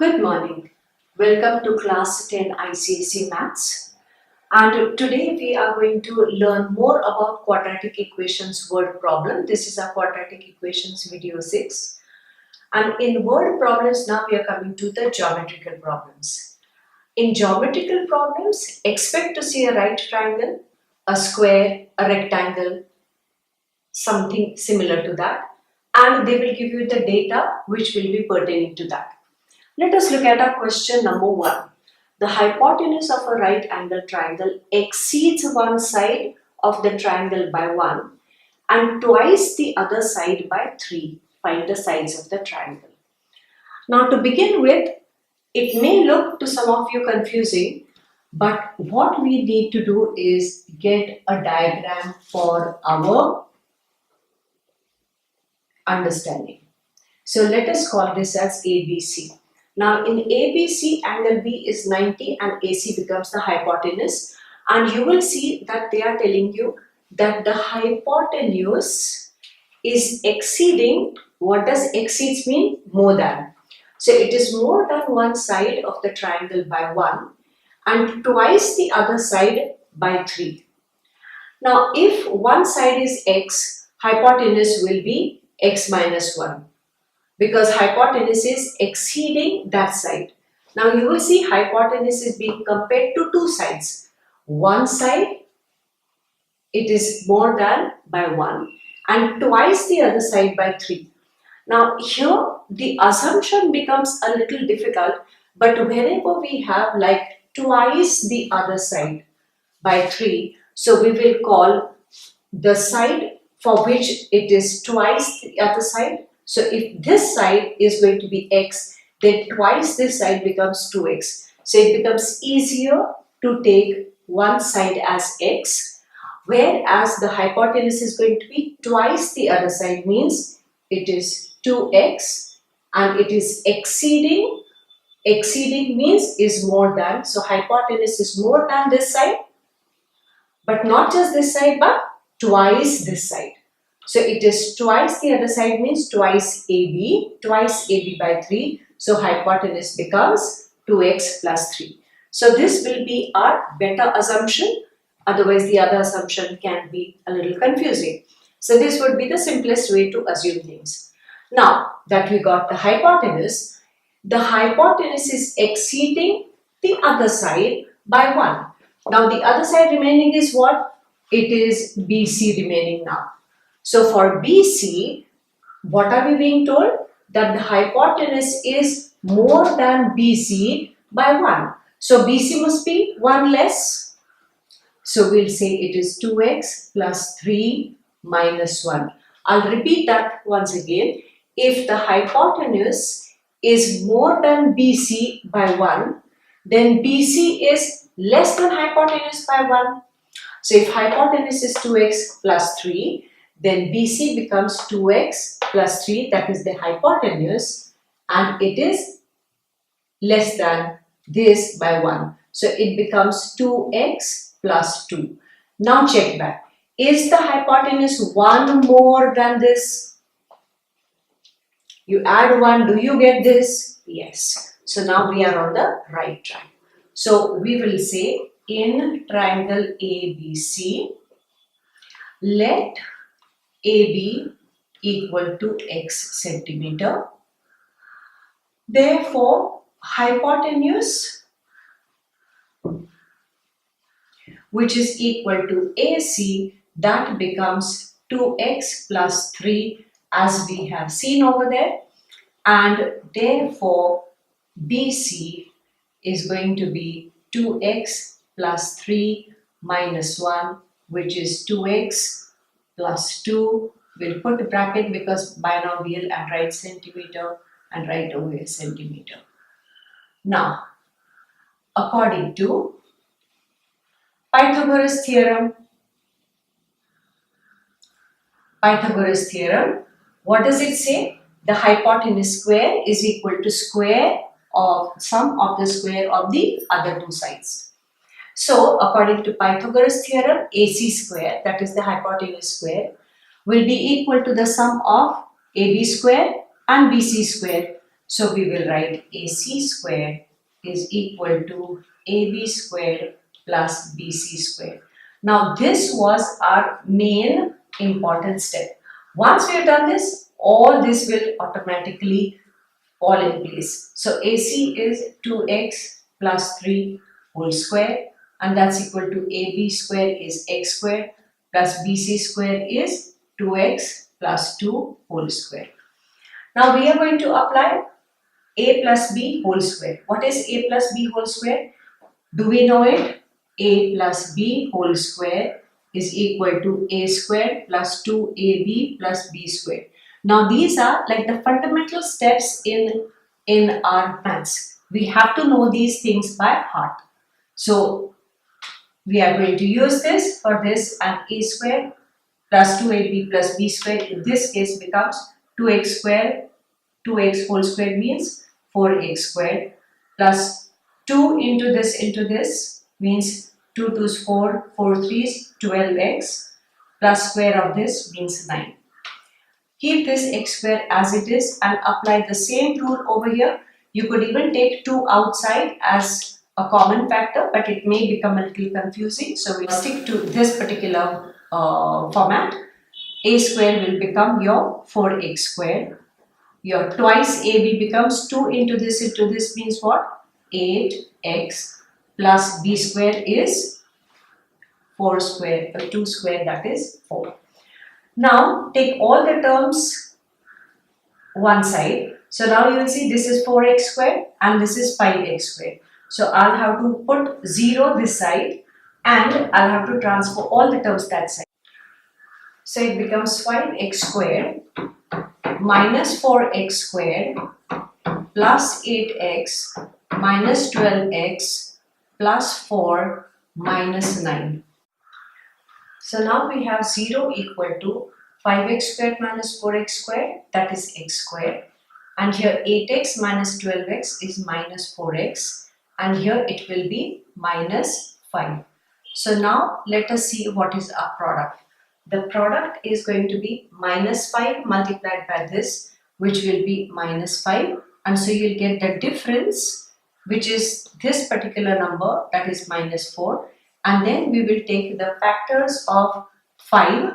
Good morning. Welcome to class 10 ICSE Maths. And today we are going to learn more about quadratic equations word problem. This is our quadratic equations video 6. And in word problems now we are coming to the geometrical problems. In geometrical problems, expect to see a right triangle, a square, a rectangle, something similar to that. And they will give you the data which will be pertaining to that. Let us look at our question number 1. The hypotenuse of a right angle triangle exceeds one side of the triangle by 1 and twice the other side by 3. Find the sides of the triangle. Now to begin with, it may look to some of you confusing, but what we need to do is get a diagram for our understanding. So let us call this as ABC. Now in ABC, angle B is 90 and AC becomes the hypotenuse, and you will see that they are telling you that the hypotenuse is exceeding. What does exceeds mean? More than. So it is more than one side of the triangle by 1 and twice the other side by 3. Now if one side is x, hypotenuse will be x minus 1. Because hypotenuse is exceeding that side. Now you will see hypotenuse is being compared to two sides. One side, it is more than by 1 and twice the other side by 3. Now here the assumption becomes a little difficult, but whenever we have like twice the other side by 3, so we will call the side for which it is twice the other side. So if this side is going to be x, then twice this side becomes 2x. So it becomes easier to take one side as x, whereas the hypotenuse is going to be twice the other side, means it is 2x and it is exceeding. Exceeding means is more than. So hypotenuse is more than this side, but not just this side, but twice this side. So it is twice the other side, means twice AB by 3. So hypotenuse becomes 2x plus 3. So this will be our better assumption. Otherwise the other assumption can be a little confusing. So this would be the simplest way to assume things. Now that we got the hypotenuse is exceeding the other side by 1. Now the other side remaining is what? It is BC remaining now. So for BC, what are we being told? That the hypotenuse is more than BC by 1. So BC must be 1 less. So we'll say it is 2x plus 3 minus 1. I'll repeat that once again. If the hypotenuse is more than BC by 1, then BC is less than hypotenuse by 1. So if hypotenuse is 2x plus 3, then BC becomes 2x plus 3, that is the hypotenuse, and it is less than this by 1. So it becomes 2x plus 2. Now check back. Is the hypotenuse 1 more than this? You add 1, do you get this? Yes. So now we are on the right track. So we will say in triangle ABC, let AB equal to x centimeter. Therefore, hypotenuse, which is equal to AC, that becomes 2x plus 3 as we have seen over there, and therefore BC is going to be 2x plus 3 minus 1, which is 2x plus 2. We'll put a bracket because binomial and write centimeter and write over a centimeter. Now, according to Pythagoras theorem, what does it say? The hypotenuse square is equal to square of sum of the square of the other two sides. So according to Pythagoras theorem, AC square, that is the hypotenuse square, will be equal to the sum of AB square and BC square. So we will write AC square is equal to AB square plus BC square. Now this was our main important step. Once we have done this, all this will automatically fall in place. So AC is 2x plus 3 whole square, and that's equal to AB square is x square plus BC square is 2x plus 2 whole square. Now we are going to apply A plus B whole square. What is A plus B whole square? Do we know it? A plus B whole square is equal to A square plus 2AB plus B square. Now these are like the fundamental steps in our maths. We have to know these things by heart. So we are going to use this for this, and A square plus 2AB plus B square in this case becomes 2x square. 2x whole square means 4x square plus 2 into this means 2 2's 4, 4 3's 12x plus square of this means 9. Keep this x square as it is and apply the same rule over here. You could even take 2 outside as a common factor, but it may become a little confusing. So we'll stick to this particular format. A square will become your 4x square. Your twice AB becomes 2 into this means what? 8x plus B square is 4 square, 2 square, that is 4. Now take all the terms one side. So now you will see this is 4x square and this is 5x square. So I'll have to put 0 this side and I'll have to transfer all the terms that side. So it becomes 5x square minus 4x squared plus 8x minus 12x plus 4 minus 9. So now we have 0 equal to 5x squared minus 4x squared, that is x squared, and here 8x minus 12x is minus 4x, and here it will be minus 5. So now let us see what is our product. The product is going to be minus 5 multiplied by this, which will be minus 5, and so you'll get the difference, which is this particular number, that is minus 4, and then we will take the factors of 5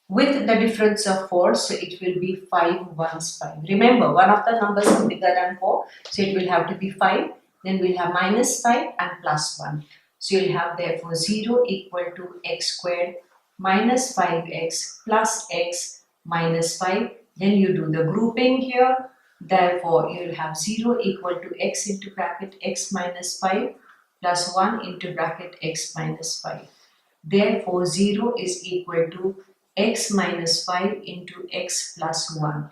with the difference of 4, so it will be 5 ones 5. Remember, one of the numbers is bigger than 4, so it will have to be 5, then we'll have minus 5 and plus 1. So you'll have therefore 0 equal to x squared minus 5x plus x minus 5. Then you do the grouping here. Therefore, you will have 0 equal to x into bracket x minus 5 plus 1 into bracket x minus 5. Therefore, 0 is equal to x minus 5 into x plus 1.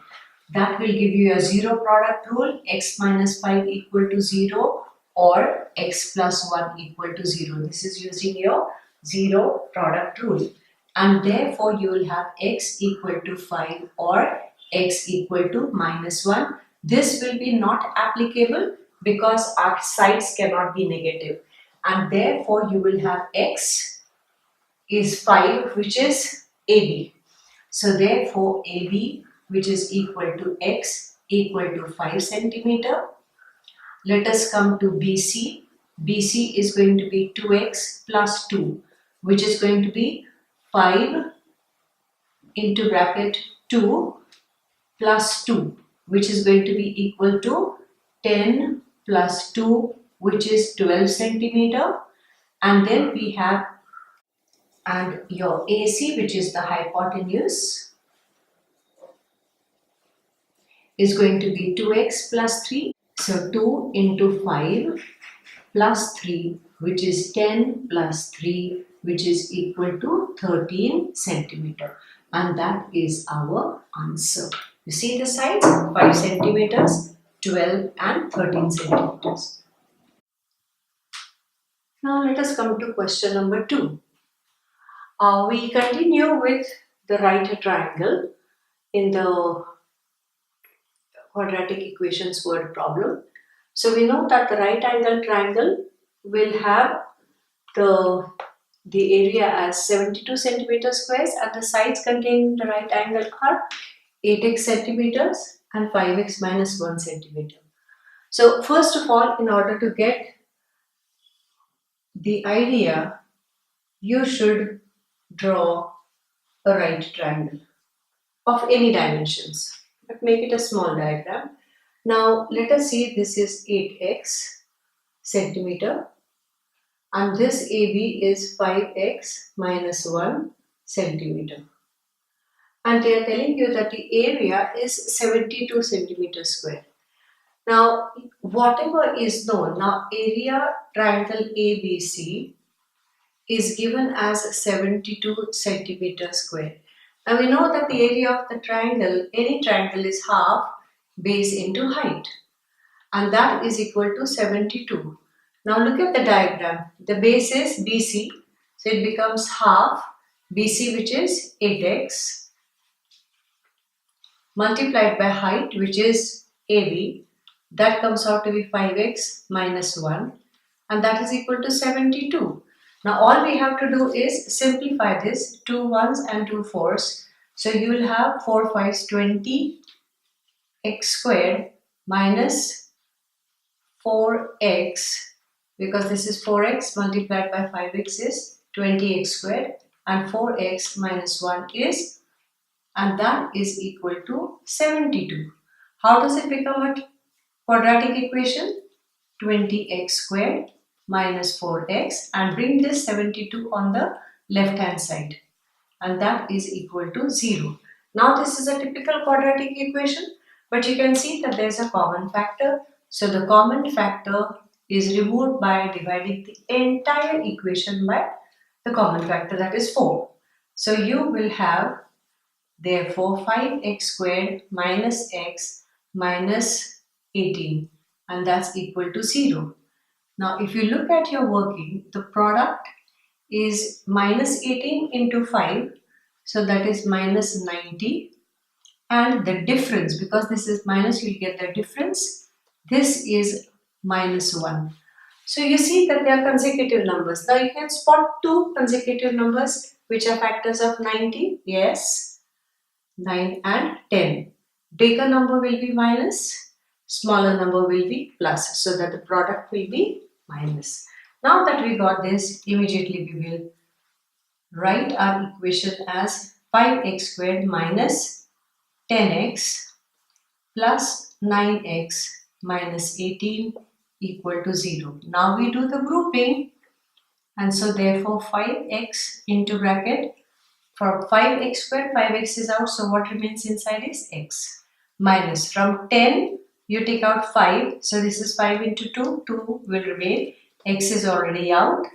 That will give you a 0 product rule, x minus 5 equal to 0 or x plus 1 equal to 0. This is using your 0 product rule. And therefore you will have x equal to 5 or x equal to minus 1. This will be not applicable because our sides cannot be negative, and therefore you will have x is 5, which is AB. So therefore AB, which is equal to x equal to 5 centimeter. Let us come to BC. BC is going to be 2x plus 2, which is going to be 5 into bracket 2 plus 2, which is going to be equal to 10 plus 2, which is 12 centimeter. And then we have, and your AC, which is the hypotenuse, is going to be 2x plus 3. So 2 into 5 plus 3, which is 10 plus 3, which is equal to 13 centimeter. And that is our answer. You see the sides? 5 centimeters, 12 and 13 centimeters. Now let us come to question number 2. We continue with the right triangle in the quadratic equations word problem. So we know that the right angle triangle will have the area as 72 centimeter squares, and the sides containing the right angle are 8x centimeters and 5x minus 1 centimeter. So first of all, in order to get the idea, you should draw a right triangle of any dimensions, but make it a small diagram. Now let us see, this is 8x centimeter and this AB is 5x minus 1 centimeter. And they are telling you that the area is 72 centimeters square. Now, whatever is known, now area triangle ABC is given as 72 centimeters square. Now we know that the area of the triangle, any triangle, is half base into height, and that is equal to 72. Now look at the diagram. The base is BC, so it becomes half BC, which is 8x, multiplied by height, which is AB. That comes out to be 5x minus 1, and that is equal to 72. Now all we have to do is simplify this, 2 ones and 2 fours. So you will have 4 5s 20 x squared minus 4x, because this is 4x multiplied by 5x is 20x squared, and 4x minus 1 is, and that is equal to 72. How does it become a quadratic equation? 20x squared minus 4x, and bring this 72 on the left hand side, and that is equal to 0. Now this is a typical quadratic equation, but you can see that there is a common factor. So the common factor is removed by dividing the entire equation by the common factor, that is 4. So you will have therefore 5x squared minus x minus 18, and that's equal to 0. Now if you look at your working, the product is minus 18 into 5, so that is minus 90, and the difference, because this is minus, you will get the difference, this is minus 1. So you see that they are consecutive numbers. Now you can spot two consecutive numbers which are factors of 90, yes, 9 and 10. Bigger number will be minus, smaller number will be plus, so that the product will be minus. Now that we got this, immediately we will write our equation as 5x squared minus 10x plus 9x minus 18 equal to 0. Now we do the grouping, and so therefore 5x into bracket, for 5x squared, 5x is out, so what remains inside is x, minus, from 10 you take out 5, so this is 5 into 2, 2 will remain, x is already out,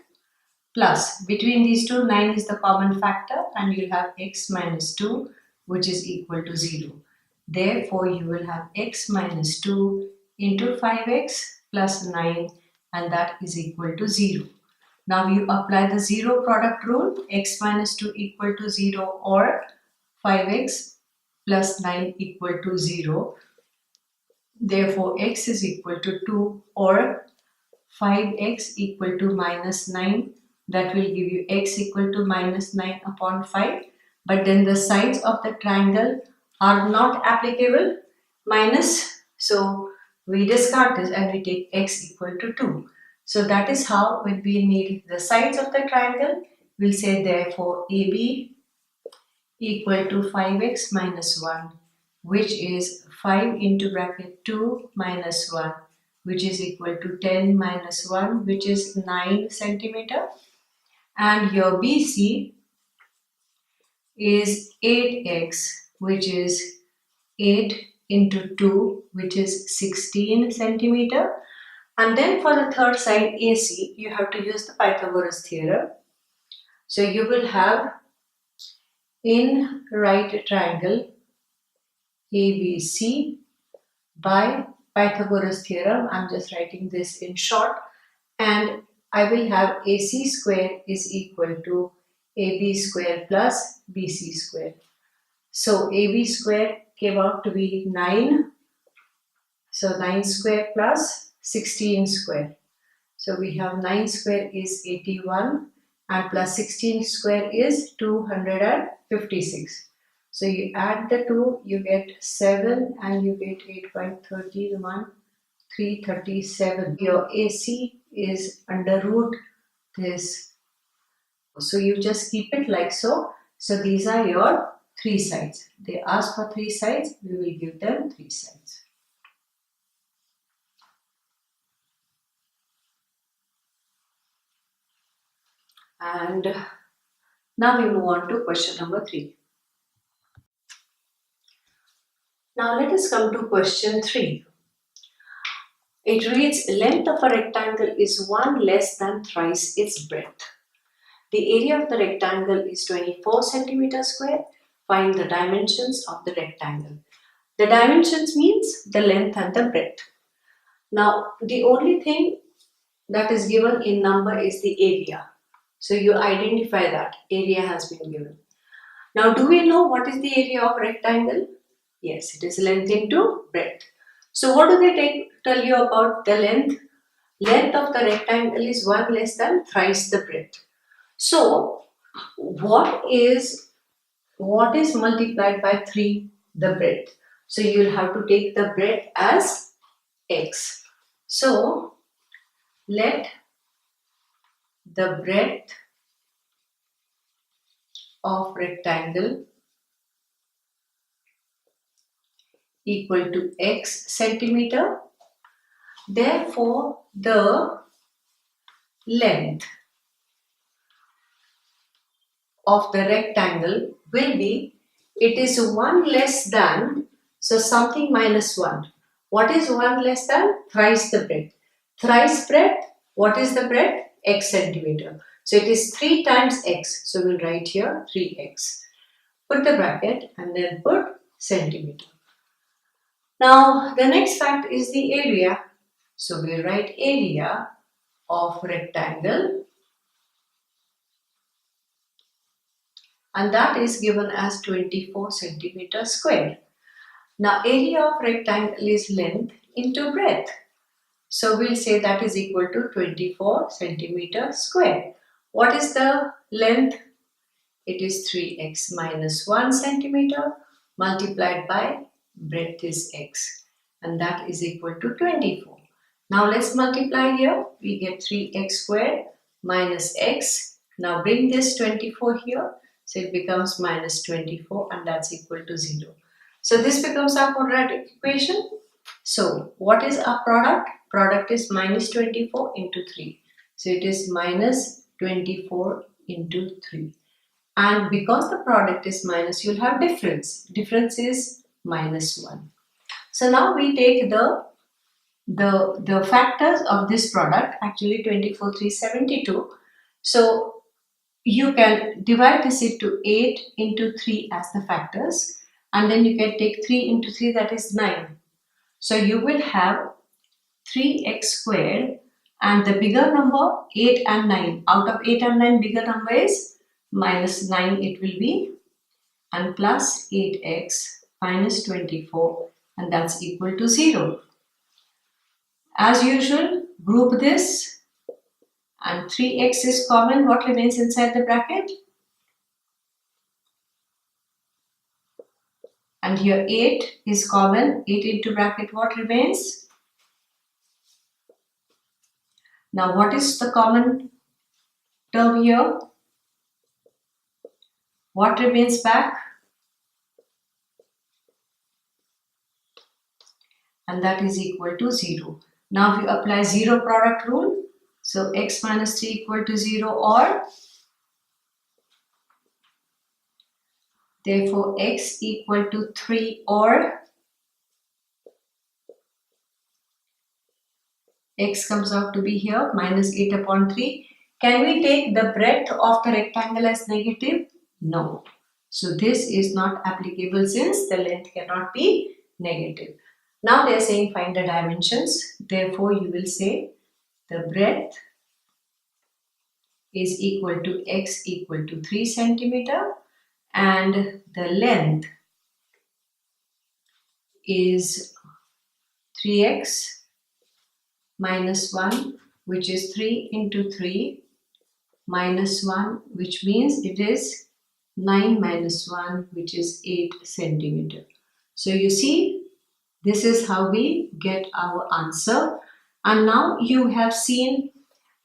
plus between these two 9 is the common factor, and you'll have x minus 2, which is equal to 0. Therefore you will have x minus 2 into 5x plus 9, and that is equal to 0. Now you apply the zero product rule, x minus 2 equal to 0 or 5x plus 9 equal to 0. Therefore x is equal to 2 or 5x equal to minus 9. That will give you x equal to minus 9 upon 5. But then the sides of the triangle are not applicable, minus. So we discard this and we take x equal to 2. So that is how, when we need the sides of the triangle, we'll say therefore AB equal to 5x minus 1, which is 5 into bracket 2 minus 1, which is equal to 10 minus 1, which is 9 centimeter. And your BC is 8x, which is 8 into 2, which is 16 centimeter. And then for the third side AC, you have to use the Pythagoras theorem. So you will have in right triangle ABC by Pythagoras theorem. I'm just writing this in short, and I will have AC square is equal to AB square plus BC square. So AB square came out to be 9. So 9 square plus 16 square. So we have 9 square is 81 and plus 16 square is 256. So you add the 2, you get 7 and you get 8 by 31 337. Your AC is under root this. So you just keep it like so. So these are your 3 sides. They ask for 3 sides. We will give them 3 sides. And now we move on to question number 3. Now let us come to question 3. It reads, length of a rectangle is 1 less than thrice its breadth. The area of the rectangle is 24 centimeters square. Find the dimensions of the rectangle. The dimensions means the length and the breadth. Now the only thing that is given in number is the area. So you identify that area has been given. Now do we know what is the area of rectangle? Yes, it is length into breadth. So what do they tell you about the length? Length of the rectangle is 1 less than thrice the breadth. So what is multiplied by 3? The breadth. So you will have to take the breadth as x. So let the breadth of rectangle equal to x centimeter. Therefore, the length of the rectangle will be, it is 1 less than, so something minus 1. What is 1 less than? Thrice the breadth. Thrice breadth, what is the breadth? X centimeter. So it is 3 times x. So we'll write here 3x. Put the bracket and then put centimeter. Now the next fact is the area. So we'll write area of rectangle, and that is given as 24 centimeters square. Now area of rectangle is length into breadth. So we'll say that is equal to 24 centimeters square. What is the length? It is 3x minus 1 centimeter multiplied by breadth is x, and that is equal to 24. Now let's multiply here. We get 3x squared minus x. Now bring this 24 here. So it becomes minus 24, and that's equal to 0. So this becomes our quadratic equation. So what is our product? Product is minus 24 into 3. So it is minus 24 into 3. And because the product is minus, you'll have difference. Difference is minus 1. So now we take the factors of this product, actually 24, 372. So you can divide this into 8 into 3 as the factors, and then you can take 3 into 3, that is 9. So you will have 3x squared, and the bigger number 8 and 9. Out of 8 and 9, bigger number is minus 9 it will be, and plus 8x minus 24, and that's equal to 0. As usual, group this, and 3x is common. What remains inside the bracket? And here 8 is common. 8 into bracket, what remains? Now what is the common term here? What remains back? And that is equal to 0. Now if you apply 0 product rule, so x minus 3 equal to 0, or therefore x equal to 3, or x comes out to be here minus 8 upon 3. Can we take the breadth of the rectangle as negative? No. So this is not applicable since the length cannot be negative. Now they are saying find the dimensions. Therefore you will say the breadth is equal to x equal to 3 centimeter, and the length is 3x minus 1, which is 3 into 3 minus 1, which means it is 9 minus 1, which is 8 centimeter. So you see This is how we get our answer. And now you have seen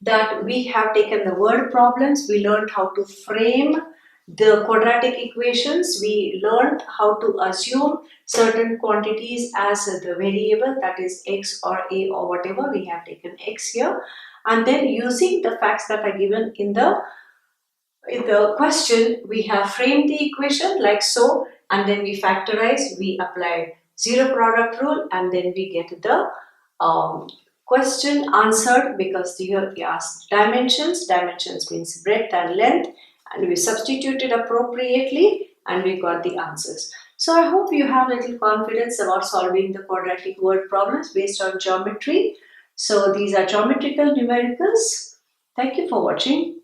that we have taken the word problems, we learned how to frame the quadratic equations, we learned how to assume certain quantities as the variable, that is x or a or whatever. We have taken x here, and then using the facts that are given in the question, we have framed the equation like so, and then we factorize, we apply zero product rule, and then we get the question answered, because here we asked dimensions. Dimensions means breadth and length, and we substituted appropriately and we got the answers. So I hope you have little confidence about solving the quadratic word problems based on geometry. So these are geometrical numericals. Thank you for watching.